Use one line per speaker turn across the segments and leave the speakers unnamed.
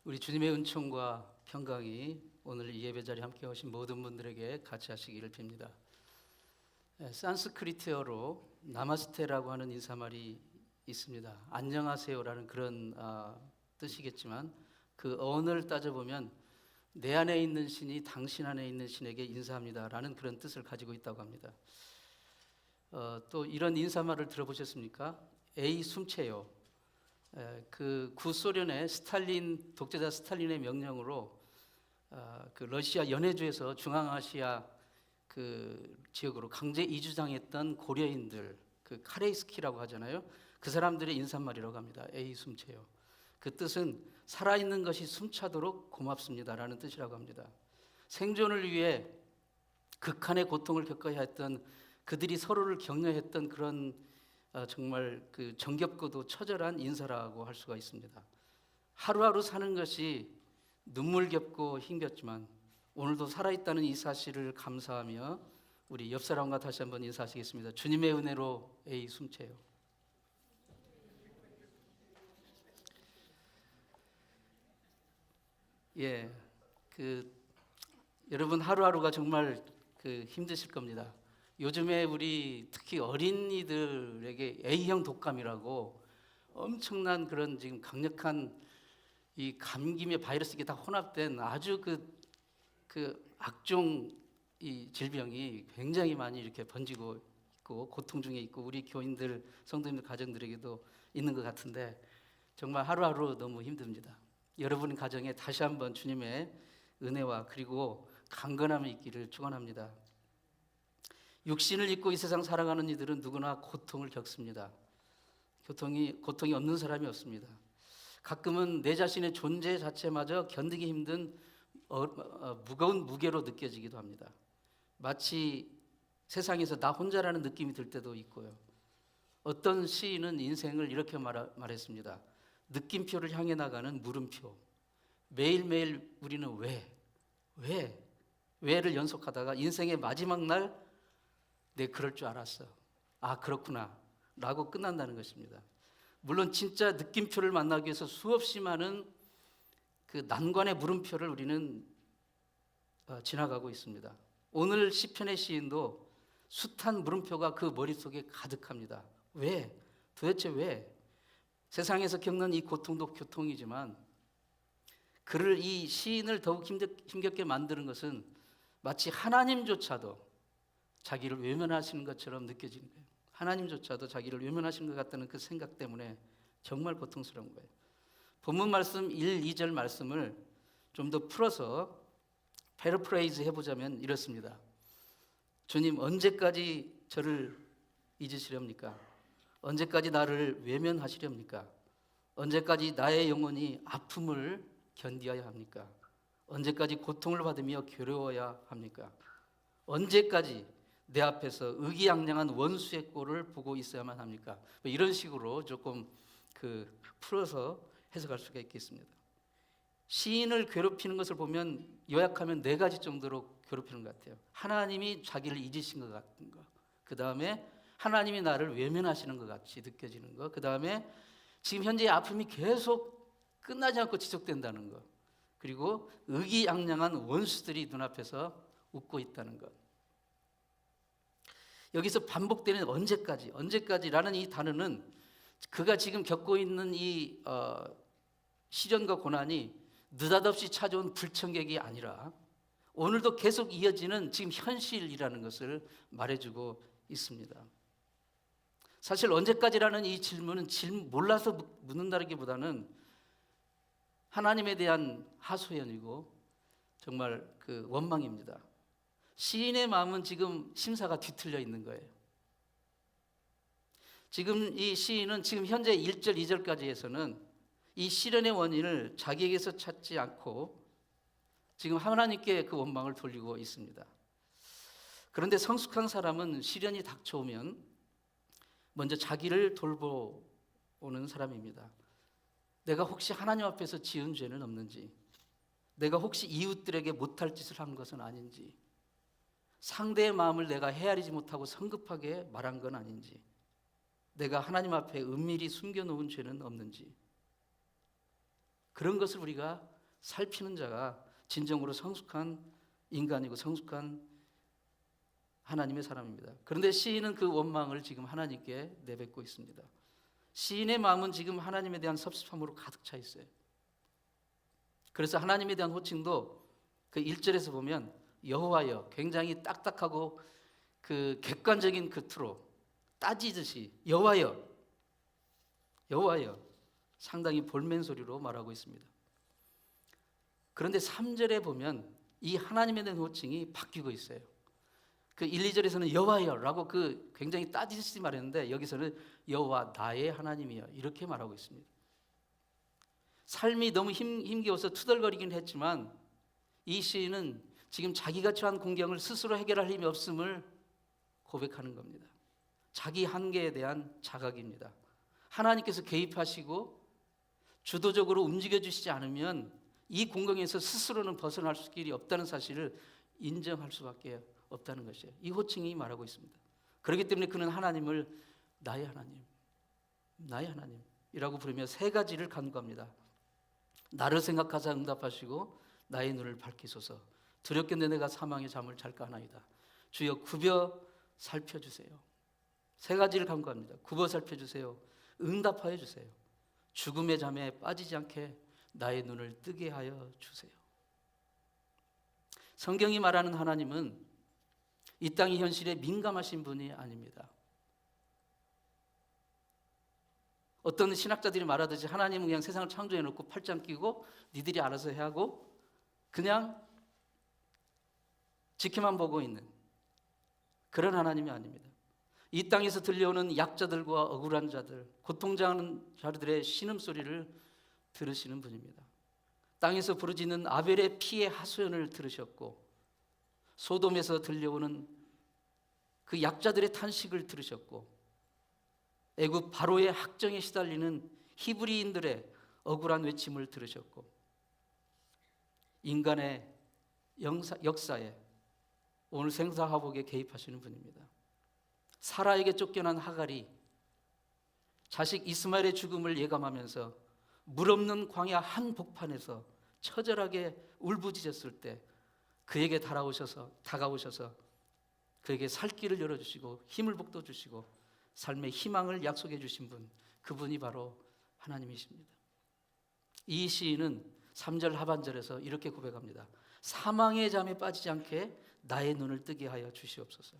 우리 주님의 은총과 평강이 오늘 이 예배 자리에 함께 오신 모든 분들에게 같이 하시기를 빕니다. 산스크리트어로 나마스테라고 하는 인사말이 있습니다. 안녕하세요라는 그런 뜻이겠지만 그 어원을 따져보면 내 안에 있는 신이 당신 안에 있는 신에게 인사합니다라는 그런 뜻을 가지고 있다고 합니다. 또 이런 인사말을 들어보셨습니까? 에이 숨채요. 그 구소련의 스탈린 독재자 스탈린의 명령으로 그 러시아 연해주에서 중앙아시아 그 지역으로 강제 이주당했던 고려인들, 그 카레이스키라고 하잖아요. 그 사람들의 인사말이라고 합니다. 에이 숨채요. 그 뜻은 살아있는 것이 숨차도록 고맙습니다라는 뜻이라고 합니다. 생존을 위해 극한의 고통을 겪어야 했던 그들이 서로를 격려했던 그런 정말 그 정겹고도 처절한 인사라고 할 수가 있습니다. 하루하루 사는 것이 눈물겹고 힘겹지만 오늘도 살아있다는 이 사실을 감사하며 우리 옆 사람과 다시 한번 인사하시겠습니다. 주님의 은혜로 에이 숨채요. 여러분 하루하루가 정말 힘드실 겁니다. 요즘에 우리 특히 어린이들에게 A형 독감이라고 엄청난 그런 지금 강력한 이 감기며 바이러스가 다 혼합된 아주 그 악종 이 질병이 굉장히 많이 이렇게 번지고 있고 고통 중에 있고 우리 교인들, 성도님들 가정들에게도 있는 것 같은데 정말 하루하루 너무 힘듭니다. 여러분 가정에 다시 한번 주님의 은혜와 그리고 강건함이 있기를 축원합니다. 육신을 입고 이 세상 살아가는 이들은 누구나 고통을 겪습니다. 고통이 없는 사람이 없습니다. 가끔은 내 자신의 존재 자체마저 견디기 힘든 무거운 무게로 느껴지기도 합니다. 마치 세상에서 나 혼자라는 느낌이 들 때도 있고요. 어떤 시인은 인생을 이렇게 말했습니다. 느낌표를 향해 나가는 물음표. 매일매일 우리는 왜를 연속하다가 인생의 마지막 날 내 그럴 줄 알았어. 아 그렇구나 라고 끝난다는 것입니다. 물론 진짜 느낌표를 만나기 위해서 수없이 많은 그 난관의 물음표를 우리는 지나가고 있습니다. 오늘 시편의 시인도 숱한 물음표가 그 머릿속에 가득합니다. 왜? 도대체 왜? 세상에서 겪는 이 고통도 고통이지만 그를 이 시인을 더욱 힘겹게 만드는 것은 마치 하나님조차도 자기를 외면하시는 것처럼 느껴지는 거예요. 하나님조차도 자기를 외면하시는 것 같다는 그 생각 때문에 정말 고통스러운 거예요. 본문 말씀 1, 2절 말씀을 좀 더 풀어서 패러프레이즈 해보자면 이렇습니다. 주님 언제까지 저를 잊으시렵니까? 언제까지 나를 외면하시렵니까? 언제까지 나의 영혼이 아픔을 견디어야 합니까? 언제까지 고통을 받으며 괴로워야 합니까? 언제까지 내 앞에서 의기양양한 원수의 꼴을 보고 있어야만 합니까? 이런 식으로 조금 풀어서 해석할 수가 있겠습니다. 시인을 괴롭히는 것을 보면 요약하면 4가지 정도로 괴롭히는 것 같아요. 하나님이 자기를 잊으신 것 같은 거, 그 다음에 하나님이 나를 외면하시는 것 같이 느껴지는 거, 그 다음에 지금 현재 아픔이 계속 끝나지 않고 지속된다는 거, 그리고 의기양양한 원수들이 눈앞에서 웃고 있다는 것. 여기서 반복되는 언제까지라는 이 단어는 그가 지금 겪고 있는 이 시련과 고난이 느닷없이 찾아온 불청객이 아니라 오늘도 계속 이어지는 지금 현실이라는 것을 말해주고 있습니다. 사실 언제까지라는 이 질문은 몰라서 묻는다기보다는 하나님에 대한 하소연이고 정말 원망입니다. 시인의 마음은 지금 심사가 뒤틀려 있는 거예요. 지금 이 시인은 지금 현재 1절, 2절까지에서는 이 시련의 원인을 자기에게서 찾지 않고 지금 하나님께 그 원망을 돌리고 있습니다. 그런데 성숙한 사람은 시련이 닥쳐오면 먼저 자기를 돌보는 사람입니다. 내가 혹시 하나님 앞에서 지은 죄는 없는지, 내가 혹시 이웃들에게 못할 짓을 한 것은 아닌지, 상대의 마음을 내가 헤아리지 못하고 성급하게 말한 건 아닌지, 내가 하나님 앞에 은밀히 숨겨놓은 죄는 없는지, 그런 것을 우리가 살피는 자가 진정으로 성숙한 인간이고 성숙한 하나님의 사람입니다. 그런데 시인은 그 원망을 지금 하나님께 내뱉고 있습니다. 시인의 마음은 지금 하나님에 대한 섭섭함으로 가득 차 있어요. 그래서 하나님에 대한 호칭도 그 1절에서 보면 여호와여, 굉장히 딱딱하고 그 객관적인 그 투로 따지듯이 여호와여, 여호와여, 상당히 볼멘 소리로 말하고 있습니다. 그런데 3절에 보면 이 하나님에 대한 호칭이 바뀌고 있어요. 그 1, 2절에서는 여호와여라고 그 굉장히 따지듯이 말했는데 여기서는 여호와 나의 하나님이여 이렇게 말하고 있습니다. 삶이 너무 힘겨워서 투덜거리긴 했지만 이 시인은 지금 자기가 처한 공경을 스스로 해결할 힘이 없음을 고백하는 겁니다. 자기 한계에 대한 자각입니다. 하나님께서 개입하시고 주도적으로 움직여주시지 않으면 이 공경에서 스스로는 벗어날 길이 없다는 사실을 인정할 수밖에 없다는 것이에요. 이 호칭이 말하고 있습니다. 그렇기 때문에 그는 하나님을 나의 하나님, 나의 하나님이라고 부르며 세 가지를 간구합니다. 나를 생각하사 응답하시고 나의 눈을 밝히소서. 두렵겠네 내가 사망의 잠을 잘까 하나이다. 주여 굽어 살펴주세요. 세 가지를 간구합니다. 굽어 살펴주세요. 응답하여 주세요. 죽음의 잠에 빠지지 않게 나의 눈을 뜨게 하여 주세요. 성경이 말하는 하나님은 이 땅의 현실에 민감하신 분이 아닙니다. 어떤 신학자들이 말하듯이 하나님은 그냥 세상을 창조해 놓고 팔짱 끼고 니들이 알아서 해 하고 그냥 지켜만 보고 있는 그런 하나님이 아닙니다. 이 땅에서 들려오는 약자들과 억울한 자들, 고통당하는 자들의 신음소리를 들으시는 분입니다. 땅에서 부르짖는 아벨의 피의 하소연을 들으셨고 소돔에서 들려오는 그 약자들의 탄식을 들으셨고 애굽 바로의 학정에 시달리는 히브리인들의 억울한 외침을 들으셨고 인간의 역사에 오늘 생사화복에 개입하시는 분입니다. 사라에게 쫓겨난 하갈이 자식 이스마엘의 죽음을 예감하면서 물 없는 광야 한 복판에서 처절하게 울부짖었을 때 그에게 다가오셔서 그에게 살 길을 열어주시고 힘을 북돋주시고 삶의 희망을 약속해 주신 분, 그분이 바로 하나님이십니다. 이 시인은 3절 하반절에서 이렇게 고백합니다. 사망의 잠에 빠지지 않게 나의 눈을 뜨게 하여 주시옵소서.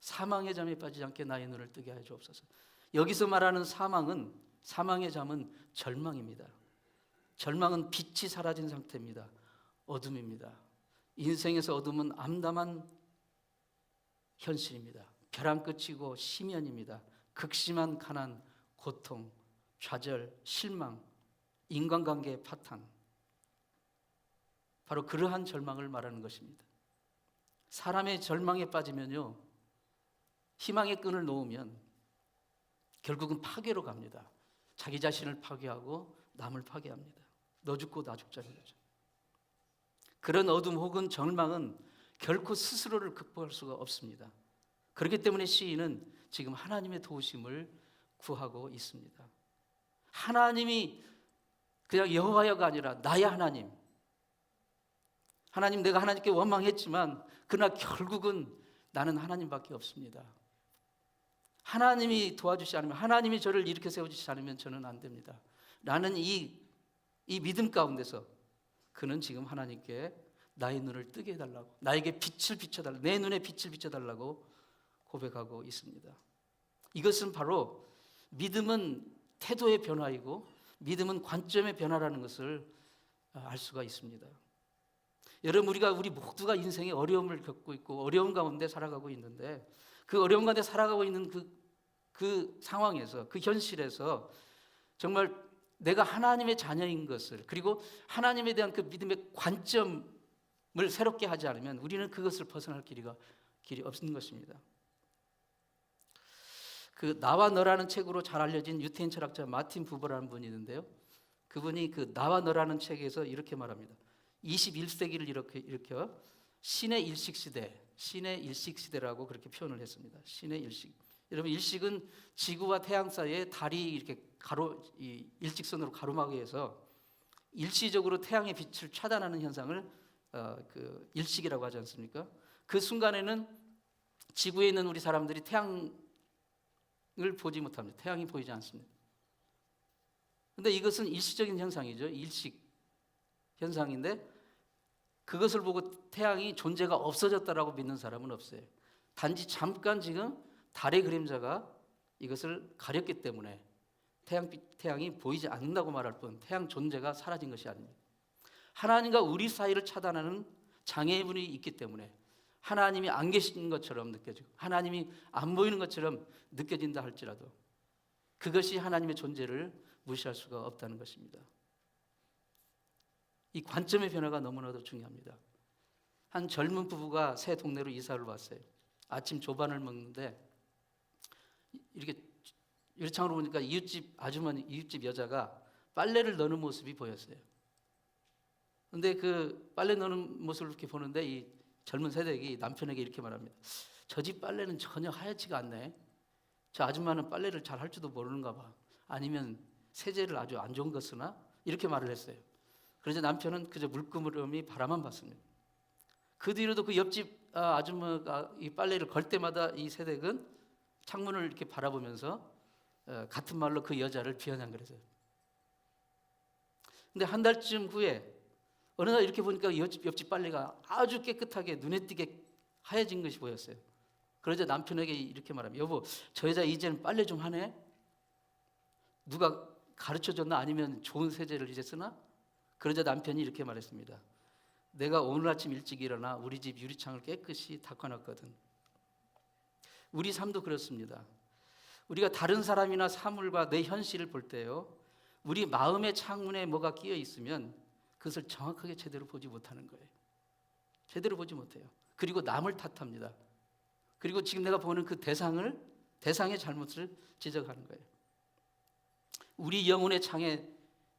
사망의 잠에 빠지지 않게 나의 눈을 뜨게 하여 주옵소서. 여기서 말하는 사망의 잠은 절망입니다. 절망은 빛이 사라진 상태입니다. 어둠입니다. 인생에서 어둠은 암담한 현실입니다. 벼랑 끝이고 심연입니다. 극심한 가난, 고통, 좌절, 실망, 인간관계의 파탄, 바로 그러한 절망을 말하는 것입니다. 사람의 절망에 빠지면요, 희망의 끈을 놓으면 결국은 파괴로 갑니다. 자기 자신을 파괴하고 남을 파괴합니다. 너 죽고 나 죽자는 거죠. 그런 어둠 혹은 절망은 결코 스스로를 극복할 수가 없습니다. 그렇기 때문에 시인은 지금 하나님의 도우심을 구하고 있습니다. 하나님이 그냥 여호와여가 아니라 나의 하나님. 하나님, 내가 하나님께 원망했지만 그러나 결국은 나는 하나님밖에 없습니다. 하나님이 도와주시지 않으면, 하나님이 저를 일으켜 세워주시지 않으면 저는 안 됩니다. 나는 이 믿음 가운데서 그는 지금 하나님께 나의 눈을 뜨게 해달라고, 나에게 빛을 비춰달라고, 내 눈에 빛을 비춰달라고 고백하고 있습니다. 이것은 바로 믿음은 태도의 변화이고 믿음은 관점의 변화라는 것을 알 수가 있습니다. 여러분, 우리 모두가 인생에 어려움을 겪고 있고 어려움 가운데 살아가고 있는데 그 어려움 가운데 살아가고 있는 그 상황에서, 그 현실에서 정말 내가 하나님의 자녀인 것을, 그리고 하나님에 대한 그 믿음의 관점을 새롭게 하지 않으면 우리는 그것을 벗어날 길이 없는 것입니다. 그 나와 너라는 책으로 잘 알려진 유태인 철학자 마틴 부버라는 분이 있는데요. 그분이 그 나와 너라는 책에서 이렇게 말합니다. 21세기를 일으켜 신의 일식 시대라고 그렇게 표현을 했습니다. 신의 일식. 여러분, 일식은 지구와 태양 사이에 달이 이렇게 일직선으로 가로막여서 일시적으로 태양의 빛을 차단하는 현상을 그 일식이라고 하지 않습니까? 그 순간에는 지구에 있는 우리 사람들이 태양을 보지 못합니다. 태양이 보이지 않습니다. 근데 이것은 일시적인 현상이죠. 일식 현상인데 그것을 보고 태양이 존재가 없어졌다라고 믿는 사람은 없어요. 단지 잠깐 지금 달의 그림자가 이것을 가렸기 때문에 태양이 보이지 않는다고 말할 뿐 태양 존재가 사라진 것이 아닙니다. 하나님과 우리 사이를 차단하는 장애물이 있기 때문에 하나님이 안 계신 것처럼 느껴지고 하나님이 안 보이는 것처럼 느껴진다 할지라도 그것이 하나님의 존재를 무시할 수가 없다는 것입니다. 이 관점의 변화가 너무나도 중요합니다. 한 젊은 부부가 새 동네로 이사를 왔어요. 아침 조반을 먹는데 이렇게 유리창으로 보니까 이웃집 아주머니, 이웃집 여자가 빨래를 넣는 모습이 보였어요. 그런데 그 빨래 넣는 모습을 이렇게 보는데 이 젊은 세대기 남편에게 이렇게 말합니다. 저 집 빨래는 전혀 하얗지가 않네. 저 아줌마는 빨래를 잘 할 줄도 모르는가 봐. 아니면 세제를 아주 안 좋은 거 쓰나? 이렇게 말을 했어요. 그래서 남편은 그저 물끄러미 바라만 봤습니다. 그 뒤로도 그 옆집 아줌마가 이 빨래를 걸 때마다 이 세댁은 창문을 이렇게 바라보면서 같은 말로 그 여자를 비아냥거렸어요. 근데 한 달쯤 후에 어느 날 이렇게 보니까 옆집 빨래가 아주 깨끗하게 눈에 띄게 하얘진 것이 보였어요. 그러자 남편에게 이렇게 말합니다. 여보, 저 여자 이제는 빨래 좀 하네? 누가 가르쳐줬나? 아니면 좋은 세제를 이제 쓰나? 그러자 남편이 이렇게 말했습니다. 내가 오늘 아침 일찍 일어나 우리 집 유리창을 깨끗이 닦아놨거든. 우리 삶도 그렇습니다. 우리가 다른 사람이나 사물과 내 현실을 볼 때요, 우리 마음의 창문에 뭐가 끼어 있으면 그것을 정확하게 제대로 보지 못하는 거예요. 제대로 보지 못해요. 그리고 남을 탓합니다. 그리고 지금 내가 보는 그 대상의 잘못을 지적하는 거예요. 우리 영혼의 창에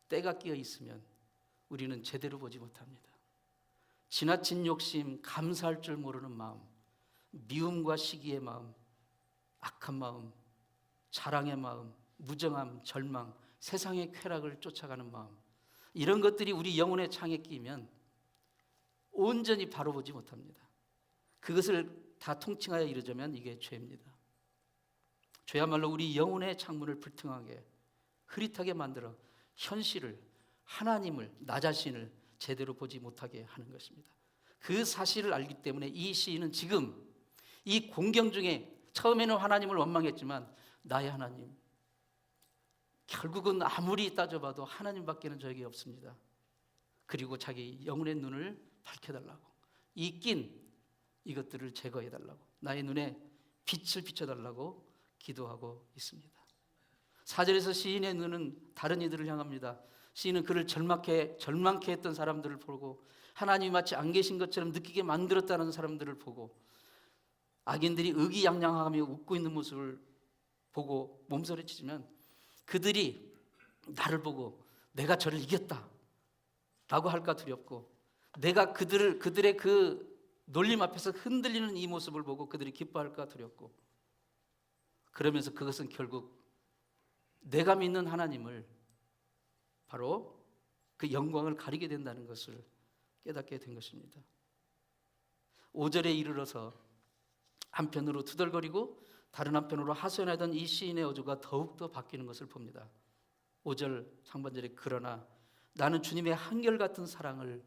때가 끼어 있으면 우리는 제대로 보지 못합니다. 지나친 욕심, 감사할 줄 모르는 마음, 미움과 시기의 마음, 악한 마음, 자랑의 마음, 무정함, 절망, 세상의 쾌락을 쫓아가는 마음, 이런 것들이 우리 영혼의 창에 끼면 온전히 바로 보지 못합니다. 그것을 다 통칭하여 이르자면 이게 죄입니다. 죄야말로 우리 영혼의 창문을 불퉁하게 흐릿하게 만들어 현실을, 하나님을, 나 자신을 제대로 보지 못하게 하는 것입니다. 그 사실을 알기 때문에 이 시인은 지금 이 공경 중에 처음에는 하나님을 원망했지만 나의 하나님, 결국은 아무리 따져봐도 하나님밖에는 저에게 없습니다. 그리고 자기 영혼의 눈을 밝혀달라고, 이 낀 이것들을 제거해달라고, 나의 눈에 빛을 비춰달라고 기도하고 있습니다. 4절에서 시인의 눈은 다른 이들을 향합니다. 시인은 그를 절망케 했던 사람들을 보고, 하나님이 마치 안 계신 것처럼 느끼게 만들었다는 사람들을 보고, 악인들이 의기양양하며 웃고 있는 모습을 보고 몸서리치지만 그들이 나를 보고 내가 저를 이겼다 라고 할까 두렵고, 내가 그들의 그 놀림 앞에서 흔들리는 이 모습을 보고 그들이 기뻐할까 두렵고, 그러면서 그것은 결국 내가 믿는 하나님을, 바로 그 영광을 가리게 된다는 것을 깨닫게 된 것입니다. 5절에 이르러서 한편으로 투덜거리고 다른 한편으로 하소연하던 이 시인의 어조가 더욱더 바뀌는 것을 봅니다. 5절 상반절에 그러나 나는 주님의 한결같은 사랑을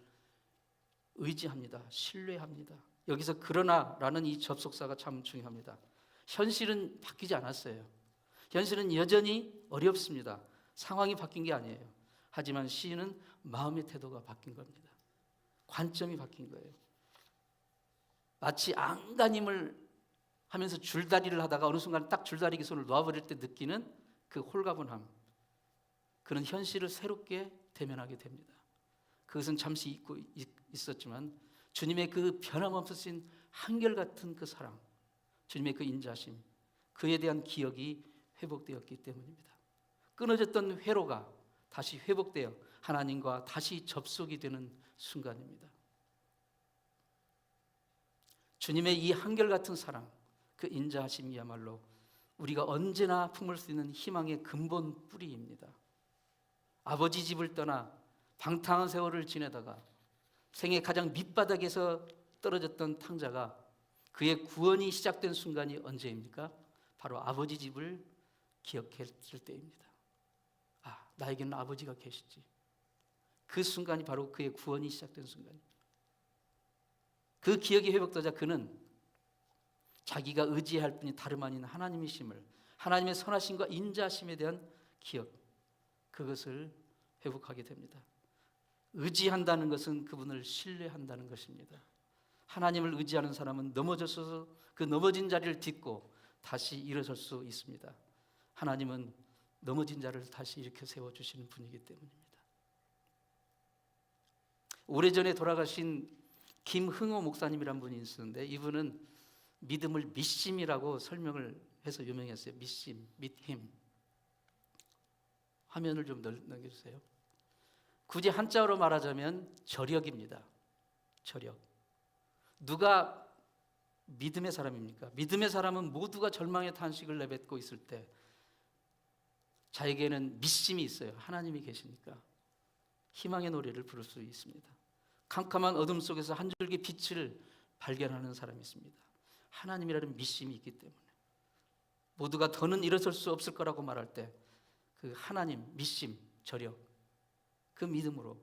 의지합니다. 신뢰합니다. 여기서 그러나라는 이 접속사가 참 중요합니다. 현실은 바뀌지 않았어요. 현실은 여전히 어렵습니다. 상황이 바뀐 게 아니에요. 하지만 시인은 마음의 태도가 바뀐 겁니다. 관점이 바뀐 거예요. 마치 안간힘을 하면서 줄다리를 하다가 어느 순간 딱 줄다리기 손을 놓아버릴 때 느끼는 그 홀가분함, 그런 현실을 새롭게 대면하게 됩니다. 그것은 잠시 잊고 있었지만 주님의 그 변함없으신 한결같은 그 사랑, 주님의 그 인자심, 그에 대한 기억이 회복되었기 때문입니다. 끊어졌던 회로가 다시 회복되어 하나님과 다시 접속이 되는 순간입니다. 주님의 이 한결같은 사랑, 그 인자하심이야말로 우리가 언제나 품을 수 있는 희망의 근본 뿌리입니다. 아버지 집을 떠나 방탕한 세월을 지내다가 생애 가장 밑바닥에서 떨어졌던 탕자가 그의 구원이 시작된 순간이 언제입니까? 바로 아버지 집을 기억했을 때입니다. 아, 나에게는 아버지가 계시지. 그 순간이 바로 그의 구원이 시작된 순간입니다. 그 기억이 회복되자 그는 자기가 의지할 분이 다름 아닌 하나님이심을, 하나님의 선하심과 인자심에 대한 기억, 그것을 회복하게 됩니다. 의지한다는 것은 그분을 신뢰한다는 것입니다. 하나님을 의지하는 사람은 넘어져서 그 넘어진 자리를 딛고 다시 일어설 수 있습니다. 하나님은 넘어진 자를 다시 일으켜 세워주시는 분이기 때문입니다. 오래전에 돌아가신 김흥호 목사님이란 분이 있었는데 이분은 믿음을 믿심이라고 설명을 해서 유명했어요. 믿심, 믿힘. 화면을 좀 넘겨주세요. 굳이 한자어로 말하자면 절역입니다. 절역. 누가 믿음의 사람입니까? 믿음의 사람은 모두가 절망의 탄식을 내뱉고 있을 때 자에게는 믿심이 있어요. 하나님이 계시니까 희망의 노래를 부를 수 있습니다. 캄캄한 어둠 속에서 한 줄기 빛을 발견하는 사람이 있습니다. 하나님이라는 믿심이 있기 때문에 모두가 더는 일어설 수 없을 거라고 말할 때 그 하나님, 믿심, 절역, 그 믿음으로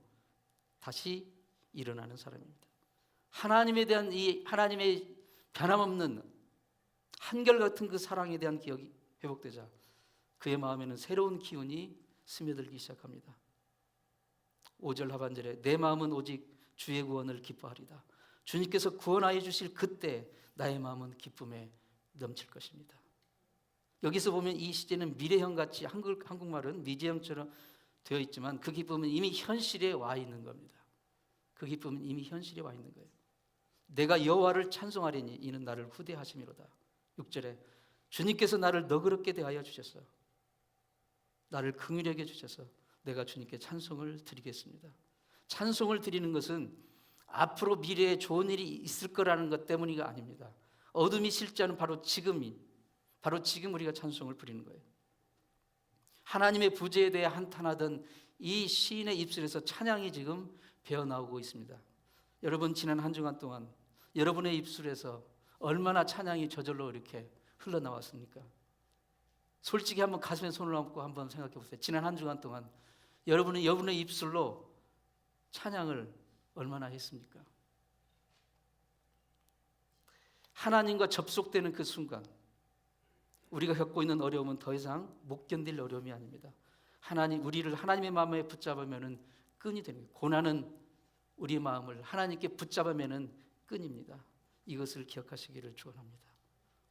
다시 일어나는 사람입니다. 하나님에 대한 이 하나님의 변함없는 한결같은 그 사랑에 대한 기억이 회복되자 그의 마음에는 새로운 기운이 스며들기 시작합니다. 5절 하반절에 내 마음은 오직 주의 구원을 기뻐하리다. 주님께서 구원하여 주실 그때 나의 마음은 기쁨에 넘칠 것입니다. 여기서 보면 이 시제는 미래형같이 한국말은 미제형처럼 되어 있지만 그 기쁨은 이미 현실에 와 있는 겁니다. 그 기쁨은 이미 현실에 와 있는 거예요. 내가 여호와를 찬송하리니 이는 나를 후대하심이로다. 6절에 주님께서 나를 너그럽게 대하여 주셔서 나를 긍휼히 여겨 주셔서 내가 주님께 찬송을 드리겠습니다. 찬송을 드리는 것은 앞으로 미래에 좋은 일이 있을 거라는 것 때문이 아닙니다. 어둠이 실제는 바로 지금 우리가 찬송을 부리는 거예요. 하나님의 부재에 대해 한탄하던 이 시인의 입술에서 찬양이 지금 배어나오고 있습니다. 여러분 지난 한 주간 동안 여러분의 입술에서 얼마나 찬양이 저절로 이렇게 흘러나왔습니까? 솔직히 한번 가슴에 손을 얹고 한번 생각해 보세요. 지난 한 주간 동안 여러분의 입술로 찬양을 얼마나 했습니까? 하나님과 접속되는 그 순간 우리가 겪고 있는 어려움은 더 이상 못 견딜 어려움이 아닙니다. 우리를 하나님의 마음에 붙잡으면 끈이 됩니다. 고난은 우리 마음을 하나님께 붙잡으면 끈입니다. 이것을 기억하시기를 축원합니다.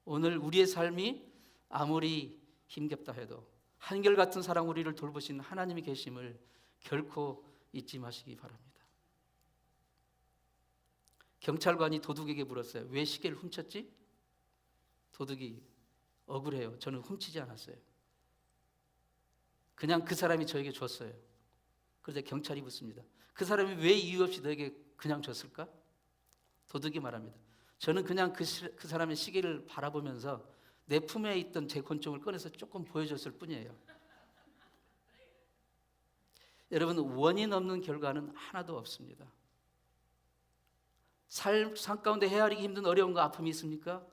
오늘 우리의 삶이 아무리 힘겹다 해도 한결같은 사랑 우리를 돌보신 하나님이 계심을 결코 잊지 마시기 바랍니다. 경찰관이 도둑에게 물었어요. 왜 시계를 훔쳤지? 도둑이 억울해요. 저는 훔치지 않았어요. 그냥 그 사람이 저에게 줬어요. 그런데 경찰이 묻습니다. 그 사람이 왜 이유 없이 너에게 그냥 줬을까? 도둑이 말합니다. 저는 그냥 그 사람의 시계를 바라보면서 내 품에 있던 제 권총을 꺼내서 조금 보여줬을 뿐이에요. 여러분, 원인 없는 결과는 하나도 없습니다. 삶 가운데 헤아리기 힘든 어려움과 아픔이 있습니까?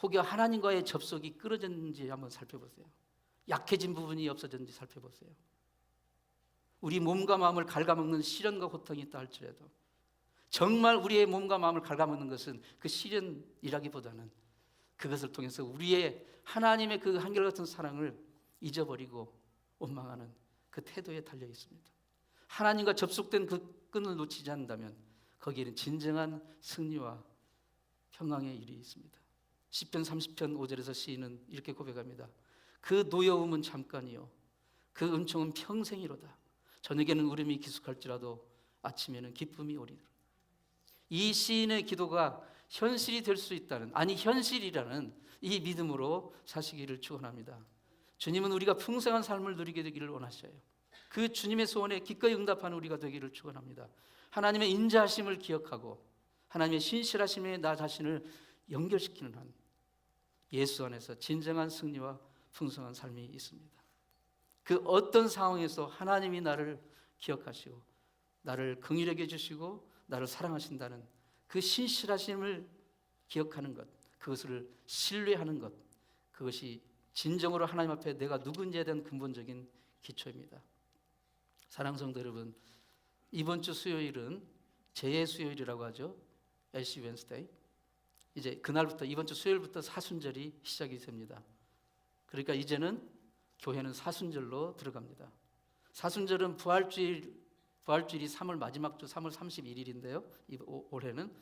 혹여 하나님과의 접속이 끊어졌는지 한번 살펴보세요. 약해진 부분이 없어졌는지 살펴보세요. 우리 몸과 마음을 갉아먹는 시련과 고통이 있다 할지라도 정말 우리의 몸과 마음을 갉아먹는 것은 그 시련이라기보다는 그것을 통해서 우리의 하나님의 그 한결같은 사랑을 잊어버리고 원망하는 그 태도에 달려 있습니다. 하나님과 접속된 그 끈을 놓치지 않는다면 거기에는 진정한 승리와 평강의 일이 있습니다. 시편 30편 5절에서 시인은 이렇게 고백합니다. 그 노여움은 잠깐이요 그 은총은 평생이로다. 저녁에는 울음이 기숙할지라도 아침에는 기쁨이 오리라. 이 시인의 기도가 현실이 될 수 있다는, 아니 현실이라는 이 믿음으로 사시기를 축원합니다. 주님은 우리가 풍성한 삶을 누리게 되기를 원하셔요. 그 주님의 소원에 기꺼이 응답하는 우리가 되기를 축원합니다. 하나님의 인자하심을 기억하고 하나님의 신실하심에 나 자신을 연결시키는 한 예수 안에서 진정한 승리와 풍성한 삶이 있습니다. 그 어떤 상황에서 하나님이 나를 기억하시고 나를 긍휼히 여겨주시고 나를 사랑하신다는 그 신실하심을 기억하는 것, 그것을 신뢰하는 것, 그것이 진정으로 하나님 앞에 내가 누군지에 대한 근본적인 기초입니다. 사랑하는 성도 여러분, 이번 주 수요일은 제의 수요일이라고 하죠. 애쉬 웬스데이. 이제 그날부터, 이번 주 수요일부터 사순절이 시작이 됩니다. 그러니까 이제는 교회는 사순절로 들어갑니다. 사순절은 부활주일이 3월 마지막 주 3월 31일인데요. 올해는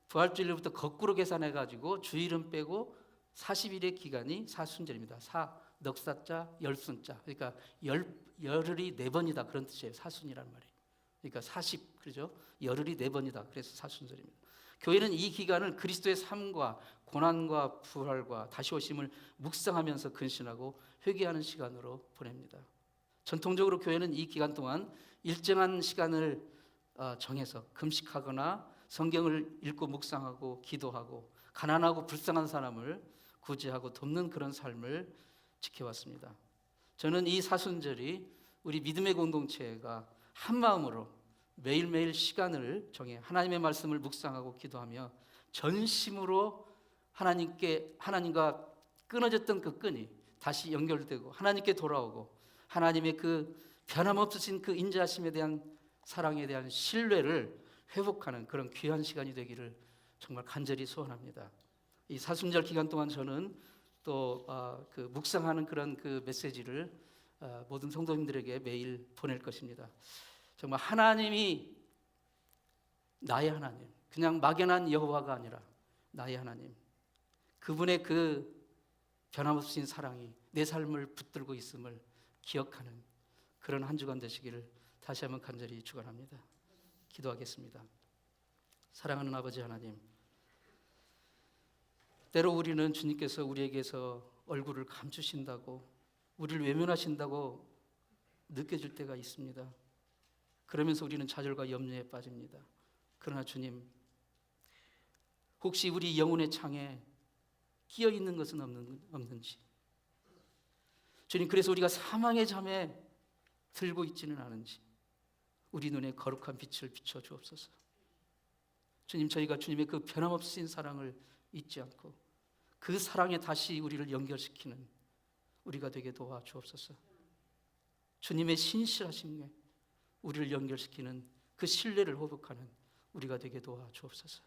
부활주일부터 거꾸로 계산해 가지고 주일은 빼고 40일의 기간이 사순절입니다. 넉사자 열순자. 그러니까 열흘이 4번이다 그런 뜻이에요. 사순이라는 말이. 그러니까 40, 그렇죠? 열흘이 4번이다. 그래서 사순절입니다. 교회는 이 기간을 그리스도의 삶과 고난과 부활과 다시 오심을 묵상하면서 근신하고 회개하는 시간으로 보냅니다. 전통적으로 교회는 이 기간 동안 일정한 시간을 정해서 금식하거나 성경을 읽고 묵상하고 기도하고 가난하고 불쌍한 사람을 구제하고 돕는 그런 삶을 지켜왔습니다. 저는 이 사순절이 우리 믿음의 공동체가 한 마음으로 매일매일 시간을 정해 하나님의 말씀을 묵상하고 기도하며 전심으로 하나님과 끊어졌던 그 끈이 다시 연결되고 하나님께 돌아오고 하나님의 그 변함없으신 그 인자하심에 대한 사랑에 대한 신뢰를 회복하는 그런 귀한 시간이 되기를 정말 간절히 소원합니다. 이 사순절 기간 동안 저는 또 그 묵상하는 그런 그 메시지를 모든 성도님들에게 매일 보낼 것입니다. 정말 하나님이 나의 하나님, 그냥 막연한 여호와가 아니라 나의 하나님, 그분의 그 변함없으신 사랑이 내 삶을 붙들고 있음을 기억하는 그런 한 주간 되시기를 다시 한번 간절히 축원합니다. 기도하겠습니다. 사랑하는 아버지 하나님, 때로 우리는 주님께서 우리에게서 얼굴을 감추신다고, 우리를 외면하신다고 느껴질 때가 있습니다. 그러면서 우리는 좌절과 염려에 빠집니다. 그러나 주님, 혹시 우리 영혼의 창에 끼어 있는 것은 없는지, 주님, 그래서 우리가 사망의 잠에 들고 있지는 않은지 우리 눈에 거룩한 빛을 비춰 주옵소서. 주님, 저희가 주님의 그 변함없으신 사랑을 잊지 않고 그 사랑에 다시 우리를 연결시키는 우리가 되게 도와 주옵소서. 주님의 신실하심에 우리를 연결시키는 그 신뢰를 회복하는 우리가 되게 도와 주옵소서.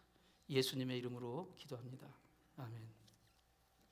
예수님의 이름으로 기도합니다. 아멘.